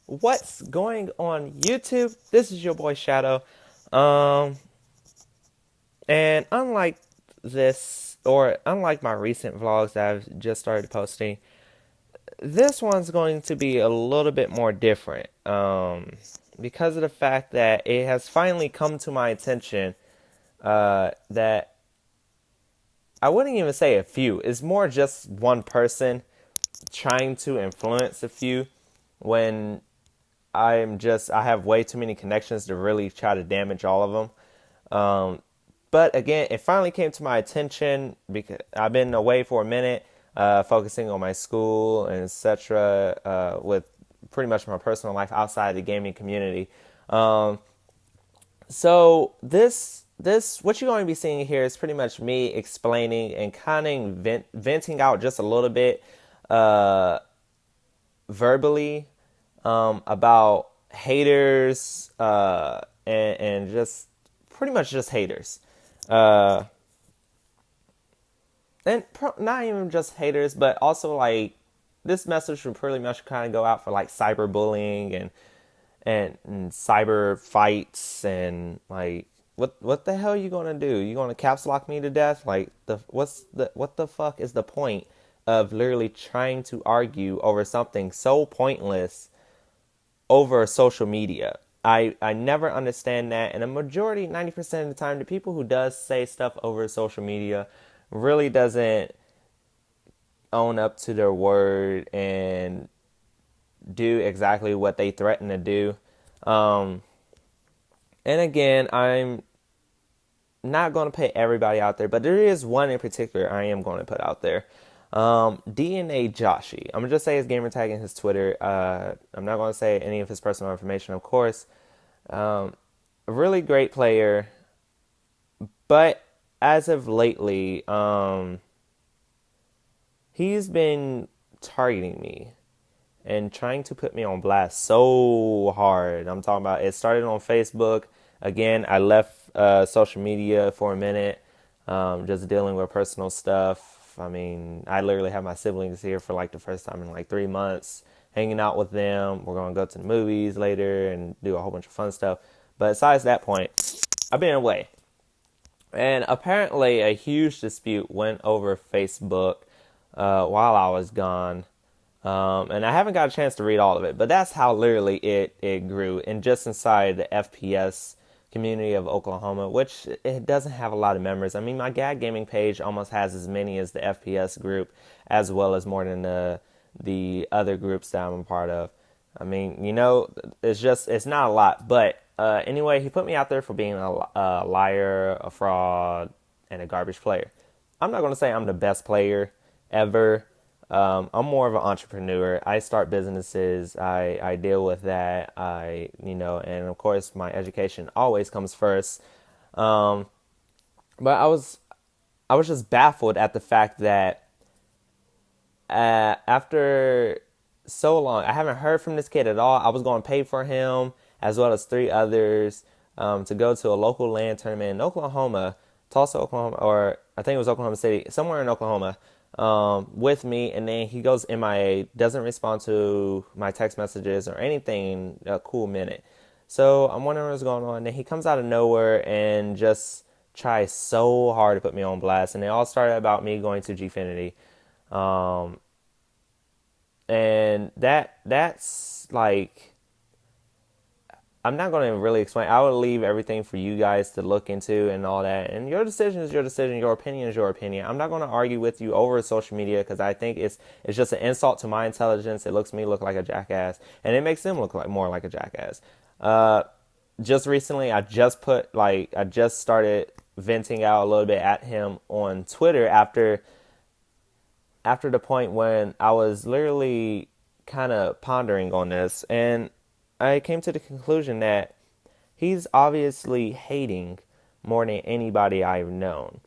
What's going on YouTube? This is your boy Shadow. Um, and unlike my recent vlogs that I've just started posting, this one's going to be a little bit more different. Because of the fact that it has finally come to my attention that I wouldn't even say a few. It's more just one person trying to influence a few when I have way too many connections to really try to damage all of them. But again, it finally came to my attention because I've been away for a minute, focusing on my school and etc. With pretty much my personal life outside the gaming community. Um, so what you're going to be seeing here is pretty much me explaining and kind of venting out just a little bit uh, verbally about haters and just pretty much just haters. Uh, not even just haters, but also like this message should pretty much kind of go out for like cyberbullying and cyber fights and like what the hell are you gonna do? You gonna caps lock me to death? Like what the fuck is the point of literally trying to argue over something so pointless over social media? I never understand that, and a majority, 90% of the time, the people who does say stuff over social media really doesn't own up to their word and do exactly what they threaten to do. Um, and again, I'm not going to put everybody out there, but there is one in particular I am going to put out there. DNA Joshi. I'm gonna just say his gamer tag and his Twitter. I'm not going to say any of his personal information, of course. A really great player, but as of lately, he's been targeting me and trying to put me on blast so hard. I'm talking about it started on Facebook. Again, I left social media for a minute, just dealing with personal stuff. I mean, I literally have my siblings here for like the first time in like 3 months, hanging out with them. We're going to go to the movies later and do a whole bunch of fun stuff. But besides that point, I've been away. And apparently, a huge dispute went over Facebook while I was gone. And I haven't got a chance to read all of it, but that's how literally it grew. And just inside the FPS community of Oklahoma, which it doesn't have a lot of members. I mean, my GAG gaming page almost has as many as the FPS group, as well as more than the other groups that I'm a part of. I mean, it's not a lot. But anyway, he put me out there for being a liar, a fraud, and a garbage player. I'm not going to say I'm the best player ever. I'm more of an entrepreneur. I start businesses. I deal with that. And of course, my education always comes first. Um, but I was just baffled at the fact that after so long, I haven't heard from this kid at all. I was going to pay for him as well as three others to go to a local land tournament in Oklahoma, Tulsa, Oklahoma, or I think it was Oklahoma City, somewhere in Oklahoma, with me. And then he goes MIA, doesn't respond to my text messages or anything in a cool minute. So I'm wondering what's going on. And then he comes out of nowhere and just tries so hard to put me on blast. And it all started about me going to Gfinity. Um, and that's like, I'm not going to really explain. I will leave everything for you guys to look into and all that. And your decision is your decision. Your opinion is your opinion. I'm not going to argue with you over social media because I think it's just an insult to my intelligence. It looks me look like a jackass, and it makes him look like more like a jackass. Uh, just recently, I just started venting out a little bit at him on Twitter after the point when I was literally kind of pondering on this, and I came to the conclusion that he's obviously hating more than anybody I've known.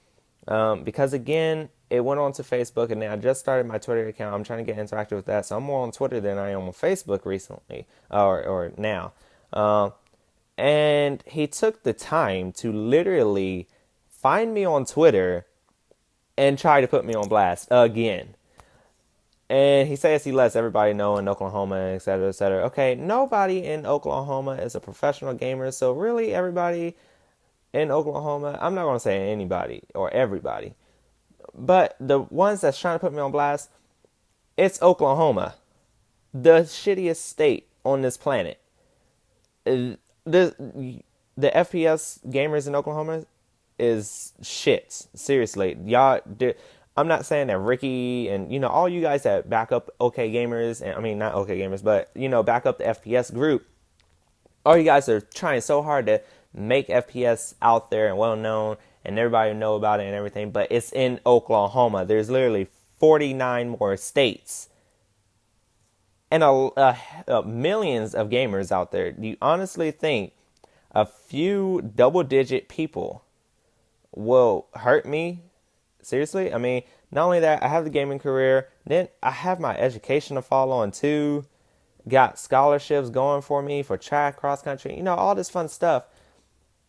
Because again, it went on to Facebook, and then I just started my Twitter account. I'm trying to get interactive with that, so I'm more on Twitter than I am on Facebook recently, or now. Um, and he took the time to literally find me on Twitter and try to put me on blast again. And he says he lets everybody know in Oklahoma, et cetera, et cetera. Okay, nobody in Oklahoma is a professional gamer, so really everybody in Oklahoma, I'm not going to say anybody or everybody, but the ones that's trying to put me on blast, it's Oklahoma, the shittiest state on this planet. The the FPS gamers in Oklahoma is shit. Seriously, y'all. I'm not saying that Ricky and all you guys that back up OK Gamers, and I mean not OK Gamers, but back up the FPS group. All you guys are trying so hard to make FPS out there and well known, and everybody know about it and everything. But it's in Oklahoma. There's literally 49 more states and millions of gamers out there. Do you honestly think a few double-digit people will hurt me? Seriously? I mean, not only that, I have the gaming career, then I have my education to fall on too. Got scholarships going for me for track, cross country, all this fun stuff.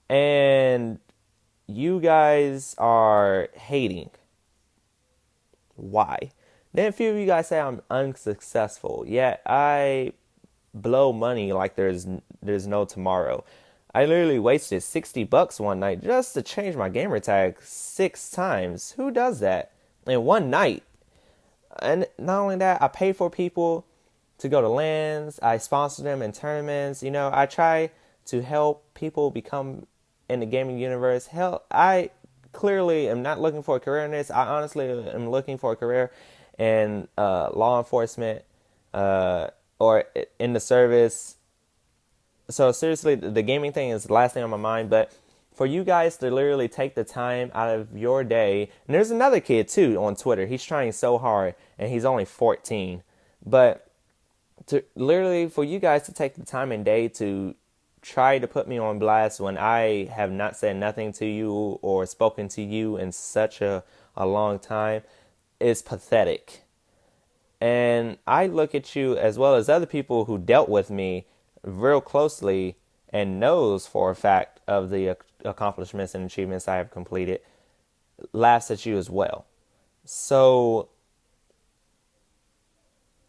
And you guys are hating. Why? Then a few of you guys say I'm unsuccessful, yet I blow money like there's no tomorrow. I literally wasted $60 one night just to change my gamer tag 6 times. Who does that in one night? And not only that, I pay for people to go to LANs. I sponsor them in tournaments. I try to help people become in the gaming universe. Hell, I clearly am not looking for a career in this. I honestly am looking for a career in law enforcement or in the service. So seriously, the gaming thing is the last thing on my mind. But for you guys to literally take the time out of your day, and there's another kid too on Twitter. He's trying so hard, and he's only 14. But to literally for you guys to take the time and day to try to put me on blast when I have not said nothing to you or spoken to you in such a long time is pathetic. And I look at you as well as other people who dealt with me real closely and knows for a fact of the accomplishments and achievements I have completed, laughs at you as well. So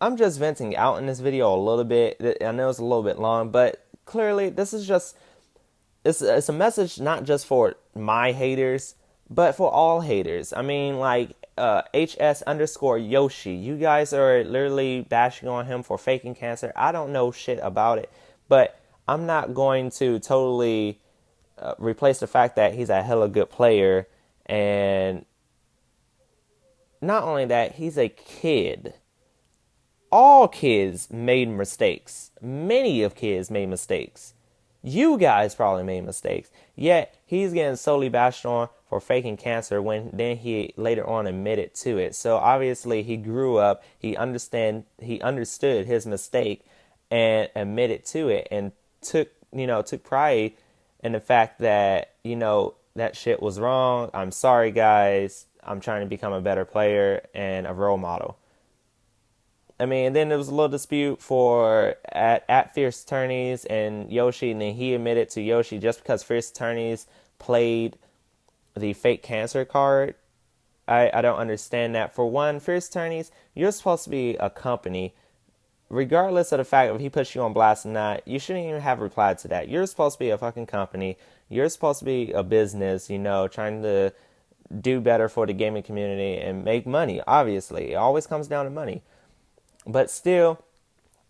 I'm just venting out in this video a little bit. I know it's a little bit long, but clearly this is just it's a message not just for my haters, but for all haters. I mean, like HS_Yoshi. You guys are literally bashing on him for faking cancer. I don't know shit about it, but I'm not going to totally replace the fact that he's a hella good player. And not only that, he's a kid. All kids made mistakes. Many of kids made mistakes. You guys probably made mistakes. Yet he's getting solely bashed on for faking cancer when then he later on admitted to it. So obviously he grew up, he understood his mistake and admitted to it and took pride in the fact that, that shit was wrong. I'm sorry guys. I'm trying to become a better player and a role model. I mean, and then there was a little dispute at Fierce Attorneys and Yoshi, and then he admitted to Yoshi just because Fierce Attorneys played the fake cancer card. I don't understand that. For one, Fierce Attorneys, you're supposed to be a company. Regardless of the fact if he puts you on blast or not, you shouldn't even have replied to that. You're supposed to be a fucking company. You're supposed to be a business, trying to do better for the gaming community and make money. Obviously, it always comes down to money. But still,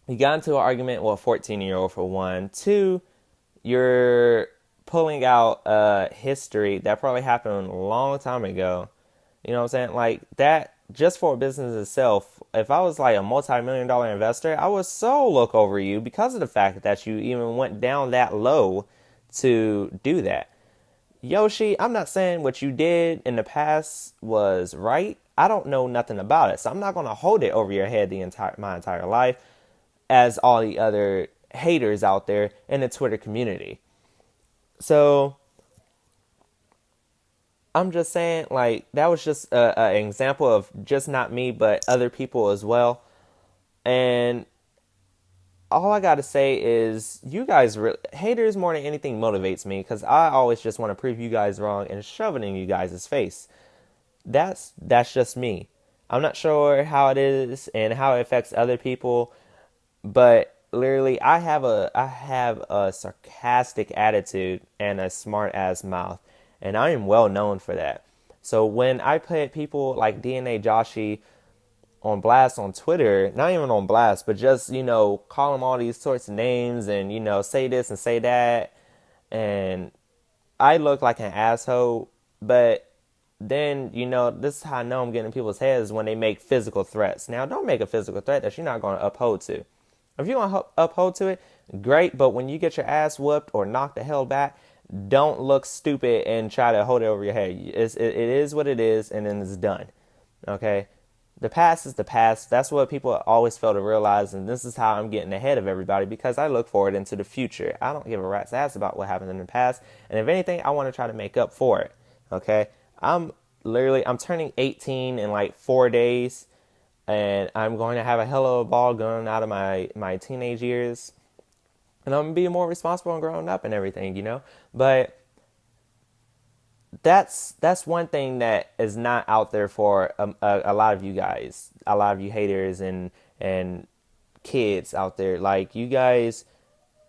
you got into an argument with a 14-year-old for one. Two, you're pulling out history that probably happened a long time ago. You know what I'm saying? Like, that, just for a business itself, if I was like a multi-million-dollar investor, I would so look over you because of the fact that you even went down that low to do that. Yoshi, I'm not saying what you did in the past was right. I don't know nothing about it, so I'm not going to hold it over your head my entire life as all the other haters out there in the Twitter community. So I'm just saying, like, that was just an example of just not me, but other people as well. And all I got to say is you guys, haters more than anything motivates me because I always just want to prove you guys wrong and shove it in you guys' face. That's just me. I'm not sure how it is and how it affects other people, but literally I have a sarcastic attitude and a smart ass mouth, and I am well known for that. So when I put people like DNA Joshi on blast on Twitter, not even on blast, but just, call them all these sorts of names and, say this and say that. And I look like an asshole, but then, this is how I know I'm getting in people's heads when they make physical threats. Now, don't make a physical threat that you're not going to uphold to. If you want to uphold to it, great, but when you get your ass whooped or knocked the hell back, don't look stupid and try to hold it over your head. It is what it is, and then it's done. Okay? The past is the past. That's what people always fail to realize, and this is how I'm getting ahead of everybody because I look forward into the future. I don't give a rat's ass about what happened in the past, and if anything, I want to try to make up for it. Okay? I'm turning 18 in like 4 days, and I'm going to have a hell of a ball going out of my teenage years, and I'm being more responsible and growing up and everything. But that's one thing that is not out there for a lot of you guys, a lot of you haters and kids out there. Like, you guys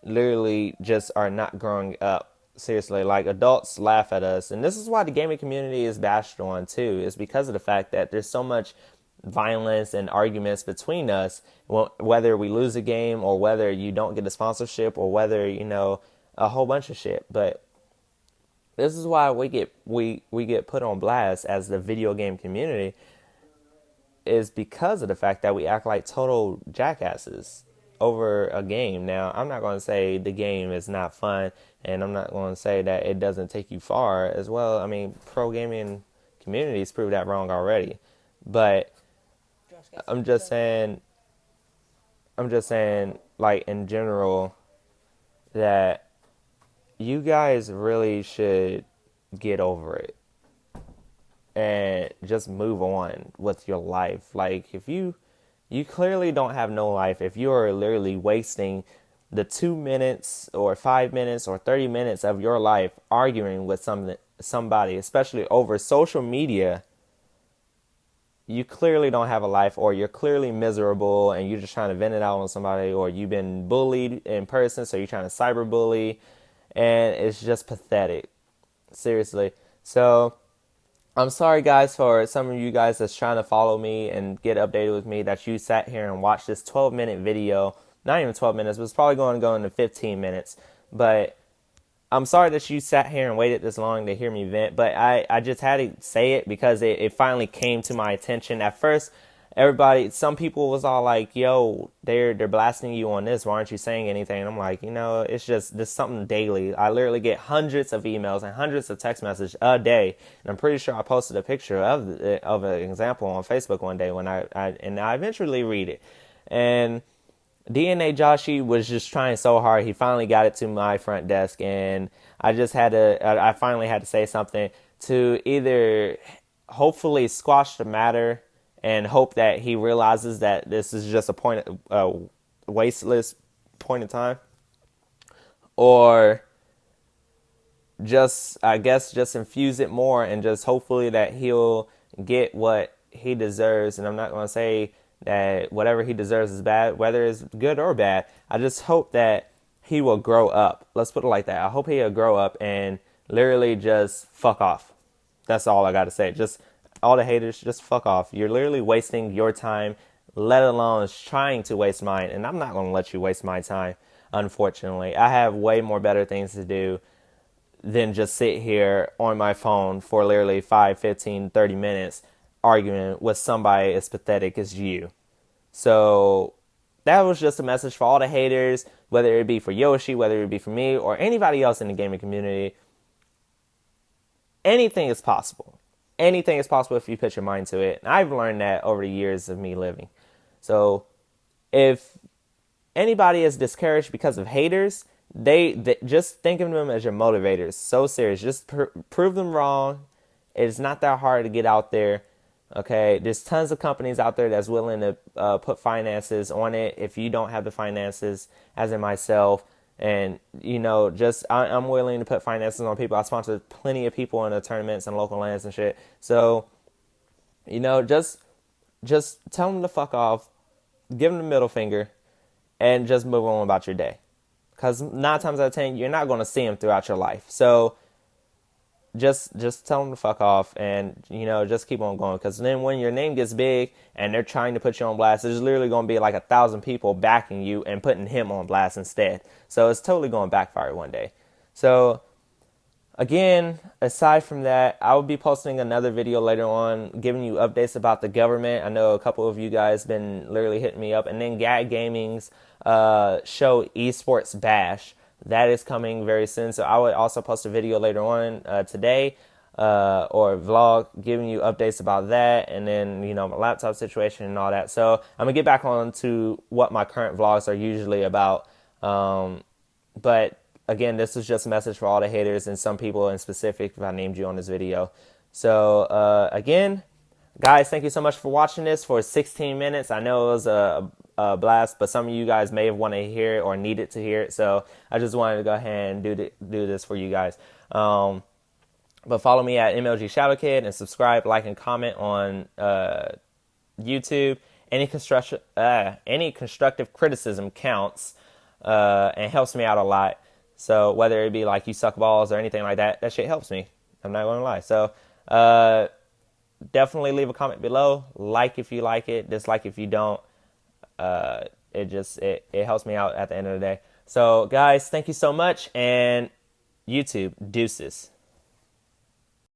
literally just are not growing up. Seriously, like, adults laugh at us, and this is why the gaming community is bashed on too. Is because of the fact that there's so much violence and arguments between us. Whether we lose a game or whether you don't get a sponsorship or whether a whole bunch of shit. But this is why we get put on blast as the video game community, is because of the fact that we act like total jackasses over a game. Now, I'm not going to say the game is not fun, and I'm not going to say that it doesn't take you far as well. I mean, pro gaming communities proved that wrong already. But I'm just saying, like, in general, that you guys really should get over it and just move on with your life. Like, if you clearly don't have no life if you are literally wasting the 2 minutes or 5 minutes or 30 minutes of your life arguing with somebody, especially over social media. You clearly don't have a life, or you're clearly miserable and you're just trying to vent it out on somebody, or you've been bullied in person, so you're trying to cyberbully, and it's just pathetic. Seriously. So I'm sorry, guys, for some of you guys that's trying to follow me and get updated with me, that you sat here and watched this 12-minute video. Not even 12 minutes, but it's probably going to go into 15 minutes. But I'm sorry that you sat here and waited this long to hear me vent. But I just had to say it because it finally came to my attention. At first, some people was all like, yo, they're blasting you on this. Why aren't you saying anything? And I'm like, it's just this something daily. I literally get hundreds of emails and hundreds of text messages a day. And I'm pretty sure I posted a picture of an example on Facebook one day when I eventually read it. And DNA Joshi was just trying so hard. He finally got it to my front desk, and I finally had to say something to either hopefully squash the matter and hope that he realizes that this is just a wasteless point in time, or just infuse it more and just hopefully that he'll get what he deserves. And I'm not going to say that whatever he deserves is bad, whether it's good or bad. I just hope that he will grow up. Let's put it like that. I hope he'll grow up and literally just fuck off. That's all I got to say. Just all the haters, just fuck off. You're literally wasting your time, let alone trying to waste mine. And I'm not going to let you waste my time, unfortunately. I have way more better things to do than just sit here on my phone for literally 5, 15, 30 minutes arguing with somebody as pathetic as you. So that was just a message for all the haters, whether it be for Yoshi, whether it be for me, or anybody else in the gaming community. Anything is possible. Anything is possible if you put your mind to it. And I've learned that over the years of me living. So if anybody is discouraged because of haters, they just think of them as your motivators. So serious. Just prove them wrong. It's not that hard to get out there. Okay, there's tons of companies out there that's willing to put finances on it if you don't have the finances, as in myself. And, I'm willing to put finances on people. I sponsor plenty of people in the tournaments and local lands and shit. So, just just tell them to fuck off, give them the middle finger, and just move on about your day. Because 9 times out of 10, you're not going to see them throughout your life. So just tell them to fuck off, and just keep on going. Because then when your name gets big and they're trying to put you on blast, there's literally going to be like 1,000 people backing you and putting him on blast instead. So it's totally going to backfire one day. So again, aside from that, I will be posting another video later on giving you updates about the government. I know a couple of you guys been literally hitting me up. And then Gag Gaming's show Esports Bash. That is coming very soon. So I would also post a video later on today or a vlog giving you updates about that. And then, my laptop situation and all that. So I'm going to get back on to what my current vlogs are usually about. But again, this is just a message for all the haters and some people in specific if I named you on this video. So again, guys, thank you so much for watching this for 16 minutes. I know it was a blast, but some of you guys may have wanted to hear it or needed to hear it. So I just wanted to go ahead and do this for you guys. But follow me at MLG Shadow Kid and subscribe, like, and comment on YouTube. Any constructive criticism counts and helps me out a lot. So whether it be like you suck balls or anything like that, that shit helps me. I'm not going to lie. So definitely leave a comment below. Like if you like it, dislike if you don't. It helps me out at the end of the day. So guys, thank you so much, and YouTube, deuces.